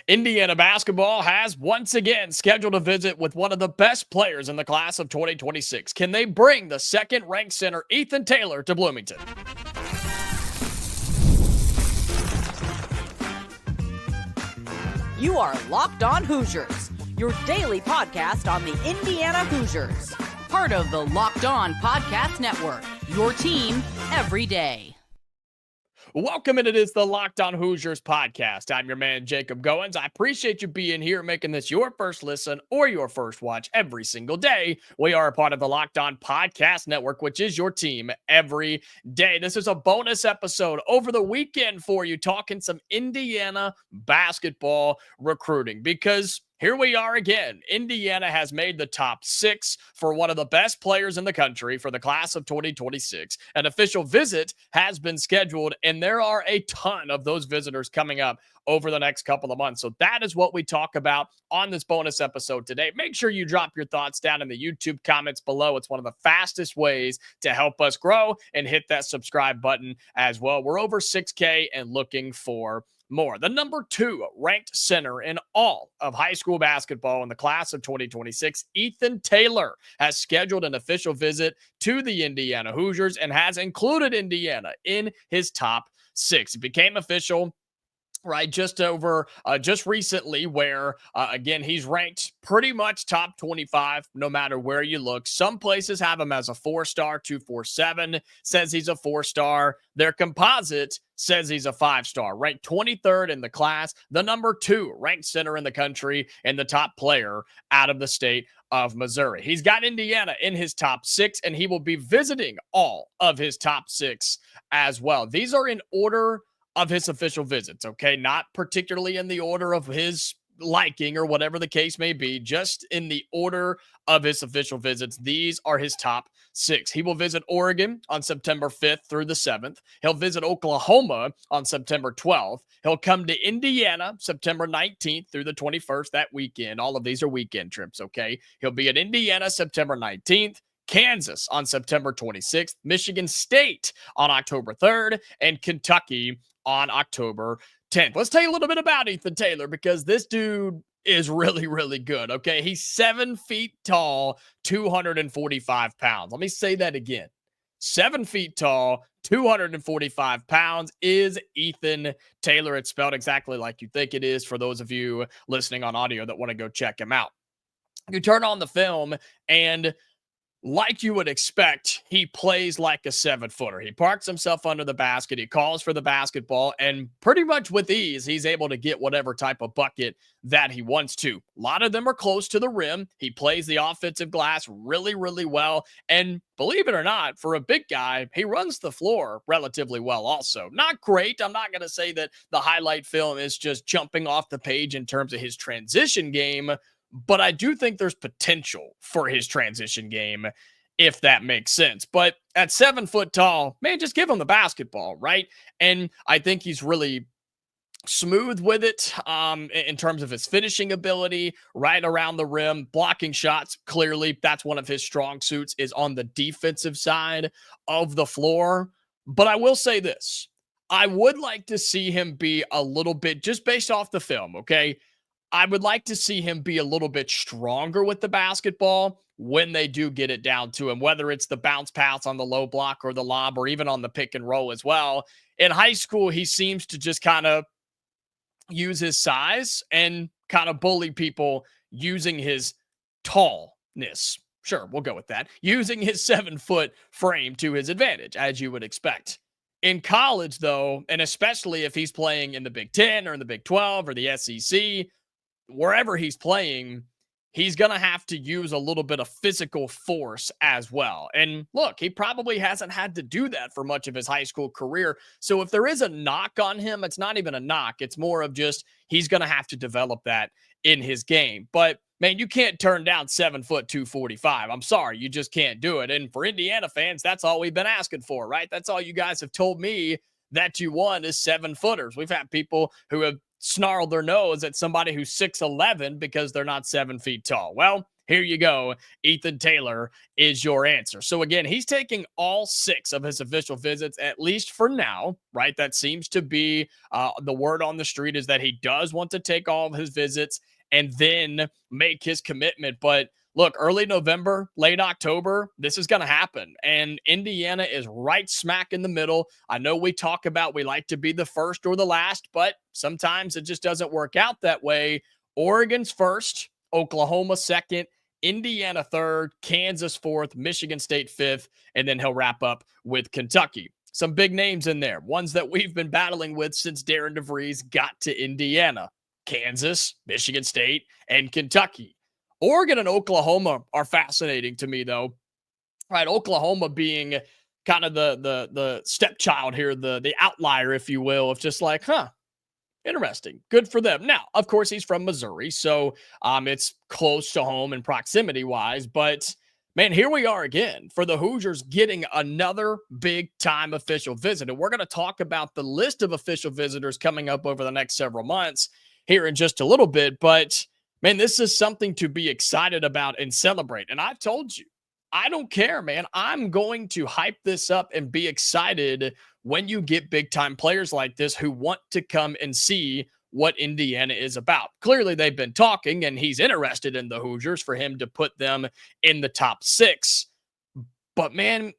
Indiana basketball has once again scheduled a visit with one of the best players in the class of 2026. Can they bring the second ranked center Ethan Taylen to Bloomington? You are Locked On Hoosiers, your daily podcast on the Indiana Hoosiers. Part of the Locked On Podcast Network, your team every day. Welcome, and it is the Locked On Hoosiers podcast. I'm your man, Jacob Goins. I appreciate you being here, making this your first listen or your first watch every single day. We are a part of the Locked On Podcast Network, which is your team every day. This is a bonus episode over the weekend for you, talking some Indiana basketball recruiting, because here we are again. Indiana has made the top 6 for one of the best players in the country for the class of 2026. An official visit has been scheduled, and there are a ton of those visitors coming up over the next couple of months. So that is what we talk about on this bonus episode today. Make sure you drop your thoughts down in the YouTube comments below. It's one of the fastest ways to help us grow, and hit that subscribe button as well. We're over 6K and looking for more. The number 2 ranked center in all of high school basketball in the class of 2026, Ethan Taylen, has scheduled an official visit to the Indiana Hoosiers and has included Indiana in his top 6. It became official just recently, where again, he's ranked pretty much top 25 no matter where you look. Some places have him as a 4-star. 247 says he's a 4-star. Their composite says he's a 5-star, ranked 23rd in the class, the number 2 ranked center in the country, and the top player out of the state of Missouri. He's got Indiana in his top 6, and he will be visiting all of his top 6 as well. These are in order of his official visits, okay? Not particularly in the order of his liking or whatever the case may be, just in the order of his official visits. These are his top 6. He will visit Oregon on September 5th through the 7th. He'll visit Oklahoma on September 12th. He'll come to Indiana September 19th through the 21st, that weekend. All of these are weekend trips, okay? He'll be at Indiana September 19th. Kansas on September 26th, Michigan State on October 3rd, and Kentucky on October 10th. Let's tell you a little bit about Ethan Taylen, because this dude is really, really good, okay? He's 7 feet tall, 245 pounds. Let me say that again. 7 feet tall, 245 pounds is Ethan Taylen. It's spelled exactly like you think it is for those of you listening on audio that want to go check him out. You turn on the film, and like you would expect, he plays like a 7-footer. He parks himself under the basket. He calls for the basketball, and pretty much with ease, he's able to get whatever type of bucket that he wants to. A lot of them are close to the rim. He plays the offensive glass really, really well. And believe it or not, for a big guy, he runs the floor relatively well also. Not great. I'm not going to say that the highlight film is just jumping off the page in terms of his transition game, but I do think there's potential for his transition game, if that makes sense. But at 7 foot tall, man, just give him the basketball, right? And I think he's really smooth with it in terms of his finishing ability, right around the rim, blocking shots. Clearly, that's one of his strong suits, is on the defensive side of the floor. But I will say this. I would like to see him be a little bit, just based off the film, okay? I would like to see him be a little bit stronger with the basketball when they do get it down to him, whether it's the bounce pass on the low block or the lob, or even on the pick and roll as well. In high school, he seems to just kind of use his size and kind of bully people using his tallness. Sure, we'll go with that. Using his 7-foot frame to his advantage, as you would expect. In college, though, and especially if he's playing in the Big 10 or in the Big 12 or the SEC, wherever he's playing, he's going to have to use a little bit of physical force as well. And look, he probably hasn't had to do that for much of his high school career. So if there is a knock on him, it's not even a knock. It's more of just he's going to have to develop that in his game. But man, you can't turn down 7 foot 245. I'm sorry, you just can't do it. And for Indiana fans, that's all we've been asking for, right? That's all you guys have told me that you want is 7-footers. We've had people who have snarled their nose at somebody who's 6'11" because they're not 7 feet tall. Well, Here you go. Ethan Taylor is your answer. So again, he's taking all 6 of his official visits, at least for now, right? That seems to be the word on the street, is that he does want to take all of his visits and then make his commitment. But look, early November, late October, this is going to happen. And Indiana is right smack in the middle. I know we talk about we like to be the first or the last, but sometimes it just doesn't work out that way. Oregon's first, Oklahoma second, Indiana third, Kansas fourth, Michigan State fifth, and then he'll wrap up with Kentucky. Some big names in there, ones that we've been battling with since Darren DeVries got to Indiana: Kansas, Michigan State, and Kentucky. Oregon and Oklahoma are fascinating to me, though. Right, Oklahoma being kind of the stepchild here, the outlier, if you will, of just like, interesting. Good for them. Now, of course, he's from Missouri, so it's close to home and proximity-wise. But, man, here we are again for the Hoosiers getting another big-time official visit. And we're going to talk about the list of official visitors coming up over the next several months here in just a little bit. But, man, this is something to be excited about and celebrate. And I've told you, I don't care, man. I'm going to hype this up and be excited when you get big-time players like this who want to come and see what Indiana is about. Clearly, they've been talking, and he's interested in the Hoosiers for him to put them in the top 6. But, man,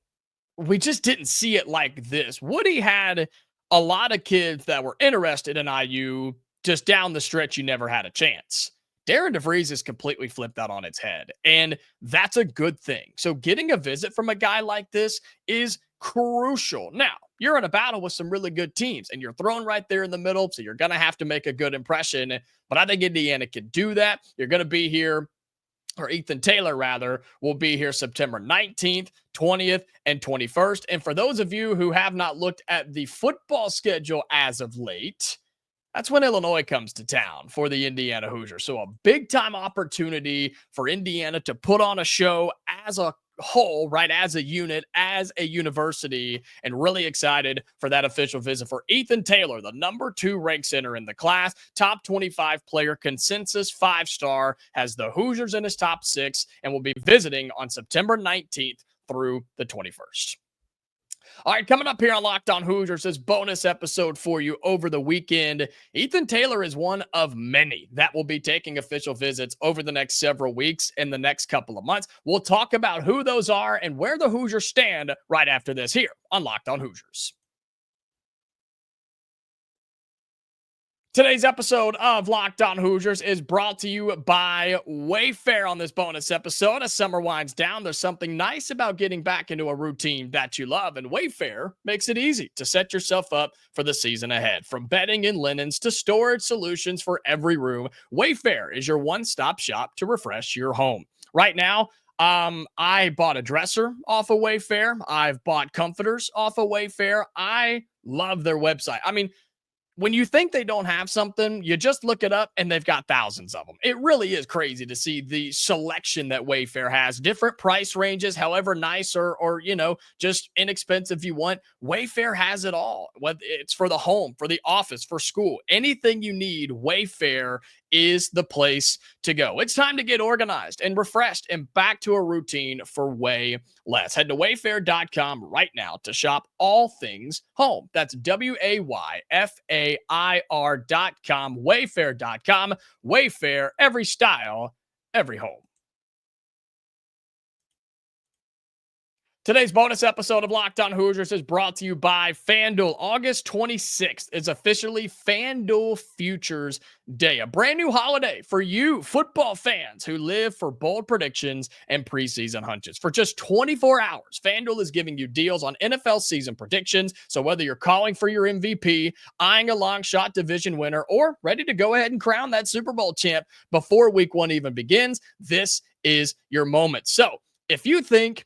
we just didn't see it like this. Woody had a lot of kids that were interested in IU. Just down the stretch, you never had a chance. Darren DeVries is completely flipped that on its head, and that's a good thing. So getting a visit from a guy like this is crucial. Now, you're in a battle with some really good teams, and you're thrown right there in the middle, so you're going to have to make a good impression, but I think Indiana can do that. You're going to be here, or Ethan Taylor, rather, will be here September 19th, 20th, and 21st. And for those of you who have not looked at the football schedule as of late, that's when Illinois comes to town for the Indiana Hoosiers. So a big-time opportunity for Indiana to put on a show as a whole, right, as a unit, as a university, and really excited for that official visit for Ethan Taylor, the number 2 ranked center in the class, top 25 player, consensus 5-star, has the Hoosiers in his top 6, and will be visiting on September 19th through the 21st. All right, coming up here on Locked On Hoosiers, this bonus episode for you over the weekend. Ethan Taylor is one of many that will be taking official visits over the next several weeks and the next couple of months. We'll talk about who those are and where the Hoosiers stand right after this here on Locked On Hoosiers. Today's episode of Locked On Hoosiers is brought to you by Wayfair. On this bonus episode, as summer winds down, there's something nice about getting back into a routine that you love, and Wayfair makes it easy to set yourself up for the season ahead. From bedding and linens to storage solutions for every room, Wayfair is your one-stop shop to refresh your home. Right now, I bought a dresser off of Wayfair. I've bought comforters off of Wayfair. I love their website. I mean, when you think they don't have something, you just look it up and they've got thousands of them. It really is crazy to see the selection that Wayfair has. Different price ranges, however nice or just inexpensive you want. Wayfair has it all. Whether it's for the home, for the office, for school, anything you need, Wayfair is the place to go. It's time to get organized and refreshed and back to a routine for way less. Head to wayfair.com right now to shop all things home. That's WAYFAIR.com, wayfair.com. Wayfair, every style, every home. Today's bonus episode of Locked On Hoosiers is brought to you by FanDuel. August 26th is officially FanDuel Futures Day, a brand new holiday for you football fans who live for bold predictions and preseason hunches. For just 24 hours, FanDuel is giving you deals on NFL season predictions. So whether you're calling for your MVP, eyeing a long shot division winner, or ready to go ahead and crown that Super Bowl champ before week 1 even begins, this is your moment. So if you think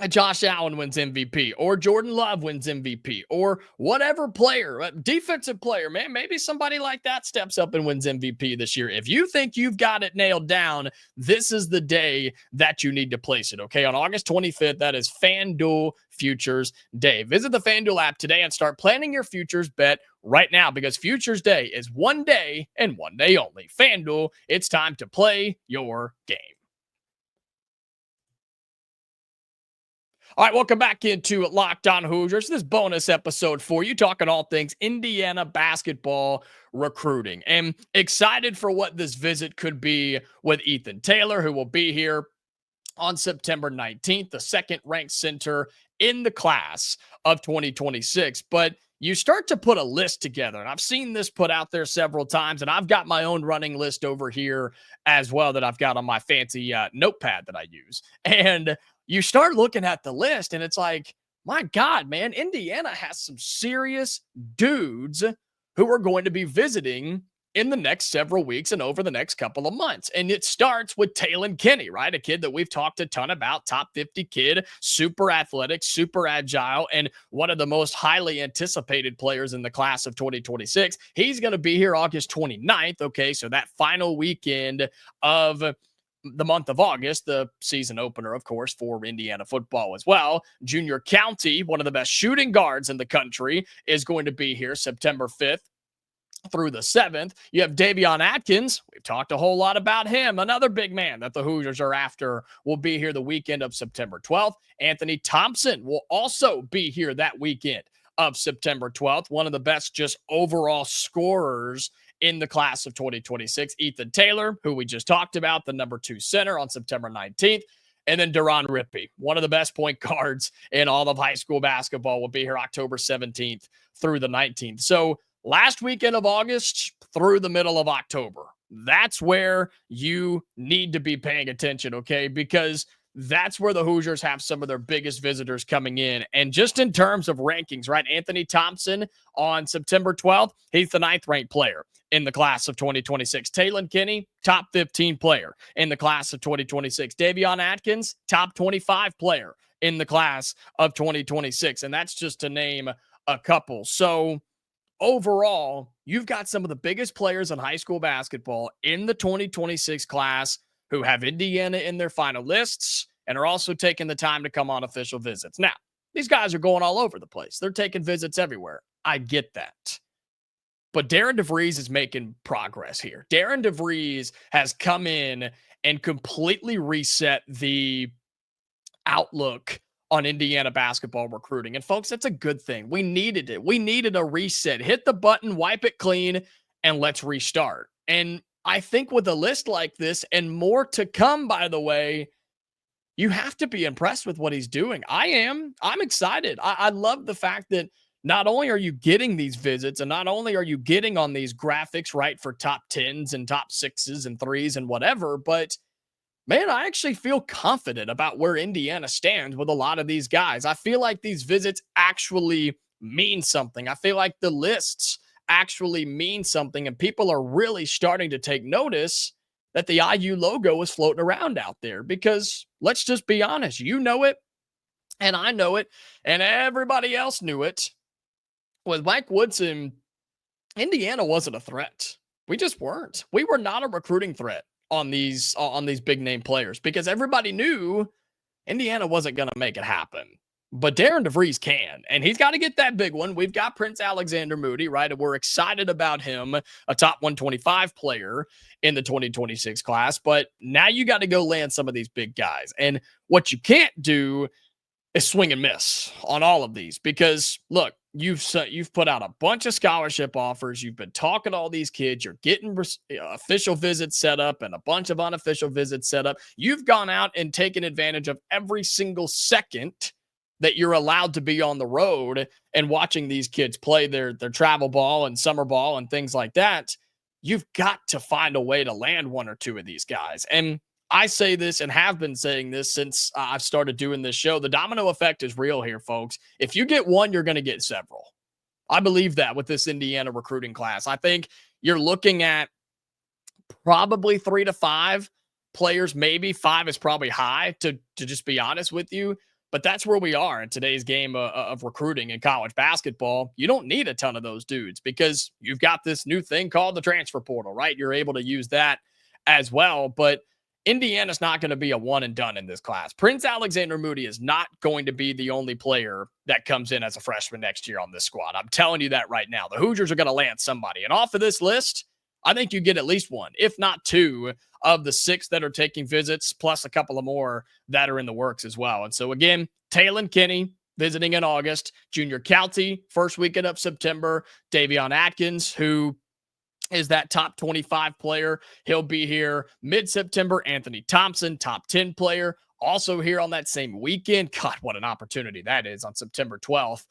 Josh Allen wins MVP, or Jordan Love wins MVP, or whatever player, defensive player, man, maybe somebody like that steps up and wins MVP this year. If you think you've got it nailed down, this is the day that you need to place it, okay? On August 25th, that is FanDuel Futures Day. Visit the FanDuel app today and start planning your futures bet right now, because Futures Day is one day and one day only. FanDuel, it's time to play your game. All right, welcome back into Locked On Hoosiers. This bonus episode for you, talking all things Indiana basketball recruiting. And excited for what this visit could be with Ethan Taylor, who will be here on September 19th, the second-ranked center in the class of 2026. But you start to put a list together, and I've seen this put out there several times, and I've got my own running list over here as well that I've got on my fancy notepad that I use. And you start looking at the list, and it's like, my God, man, Indiana has some serious dudes who are going to be visiting in the next several weeks and over the next couple of months. And it starts with Taylen Kinney, right? A kid that we've talked a ton about, top 50 kid, super athletic, super agile, and one of the most highly anticipated players in the class of 2026. He's going to be here August 29th. Okay, so that final weekend of the month of August, the season opener, of course, for Indiana football as well. Junior County, one of the best shooting guards in the country, is going to be here September 5th through the 7th. You have Davion Atkins. We've talked a whole lot about him. Another big man that the Hoosiers are after will be here the weekend of September 12th. Anthony Thompson will also be here that weekend of September 12th. One of the best just overall scorers in the class of 2026. Ethan Taylor, who we just talked about, the No.2 Center on September 19th. And then Darren Devries, one of the best point guards in all of high school basketball, will be here October 17th through the 19th. So last weekend of August through the middle of October, that's where you need to be paying attention, okay? Because that's where the Hoosiers have some of their biggest visitors coming in. And just in terms of rankings, right? Anthony Thompson on September 12th, he's the 9th ranked player in the class of 2026. Taylen Kinney, top 15 player in the class of 2026. Davion Atkins, top 25 player in the class of 2026. And that's just to name a couple. So overall, you've got some of the biggest players in high school basketball in the 2026 class who have Indiana in their final lists and are also taking the time to come on official visits. Now, these guys are going all over the place. They're taking visits everywhere. I get that. But Darren DeVries is making progress here. Darren DeVries has come in and completely reset the outlook on Indiana basketball recruiting. And folks, that's a good thing. We needed it. We needed a reset. Hit the button, wipe it clean, and let's restart. And I think with a list like this and more to come, by the way, you have to be impressed with what he's doing. I am. I'm excited. I love the fact that not only are you getting these visits and not only are you getting on these graphics, right, for top 10s and top 6s and 3s and whatever, but man, I actually feel confident about where Indiana stands with a lot of these guys. I feel like these visits actually mean something. I feel like the lists actually mean something, and people are really starting to take notice that the IU logo is floating around out there because let's just be honest, you know it, and I know it, and everybody else knew it. With Mike Woodson, Indiana wasn't a threat. We just weren't. We were not a recruiting threat on these big name players because everybody knew Indiana wasn't going to make it happen. But Darren DeVries can, and he's got to get that big one. We've got Prince Alexander Moody, right? And we're excited about him, a top 125 player in the 2026 class. But now you got to go land some of these big guys. And what you can't do is swing and miss on all of these because, look, you've put out a bunch of scholarship offers. You've been talking to all these kids. You're getting official visits set up and a bunch of unofficial visits set up. You've gone out and taken advantage of every single second that you're allowed to be on the road and watching these kids play their travel ball and summer ball and things like that. You've got to find a way to land one or two of these guys. And I say this and have been saying this since I've started doing this show. The domino effect is real here, folks. If you get one, you're going to get several. I believe that with this Indiana recruiting class. I think you're looking at probably 3 to 5 players, maybe 5 is probably high to just be honest with you. But that's where we are in today's game of recruiting in college basketball. You don't need a ton of those dudes because you've got this new thing called the transfer portal, right? You're able to use that as well. But Indiana's not going to be a one and done in this class. Prince Alexander Moody is not going to be the only player that comes in as a freshman next year on this squad. I'm telling you that right now. The Hoosiers are going to land somebody. And off of this list, I think you get at least one, if not two, of the 6 that are taking visits, plus a couple of more that are in the works as well. And so again, Taylen Kinney visiting in August, Junior Kelty first weekend of September, Davion Atkins, who is that top 25 player. He'll be here mid-September. Anthony Thompson, top 10 player, also here on that same weekend. God, what an opportunity that is on September 12th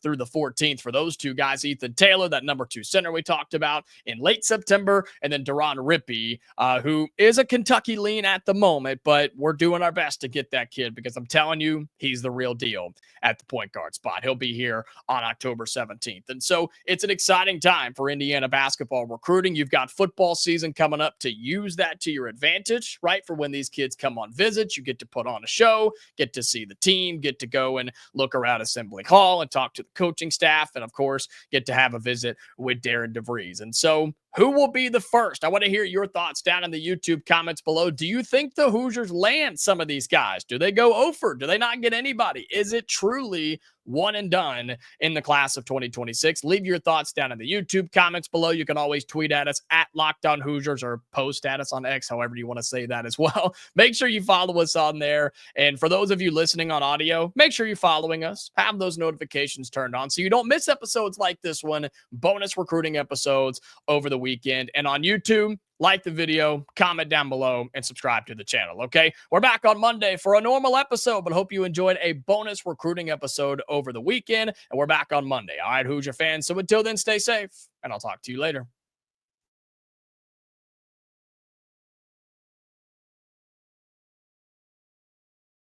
through the 14th for those two guys. Ethan Taylor, that number 2 center we talked about in late September, and then Deron Rippey, who is a Kentucky lean at the moment, but we're doing our best to get that kid because I'm telling you, he's the real deal at the point guard spot. He'll be here on October 17th. And so it's an exciting time for Indiana basketball recruiting. You've got football season coming up to use that to your advantage, right? For when these kids come on visits, you get to put on a show, get to see the team, get to go and look around Assembly Hall and talk to the coaching staff, and of course, get to have a visit with Darren DeVries. And so who will be the first? I want to hear your thoughts down in the YouTube comments below. Do you think the Hoosiers land some of these guys? Do they go over? Do they not get anybody? Is it truly one and done in the class of 2026? Leave your thoughts down in the YouTube comments below. You can always tweet at us at Locked On Hoosiers or post at us on X, however you want to say that as well. Make sure you follow us on there. And for those of you listening on audio, make sure you're following us. Have those notifications turned on so you don't miss episodes like this one, bonus recruiting episodes over the weekend. And on YouTube, like the video, comment down below, and subscribe to the channel, okay? We're back on Monday for a normal episode, but hope you enjoyed a bonus recruiting episode over the weekend, and we're back on Monday. All right, Hoosier fans, so until then, stay safe, and I'll talk to you later.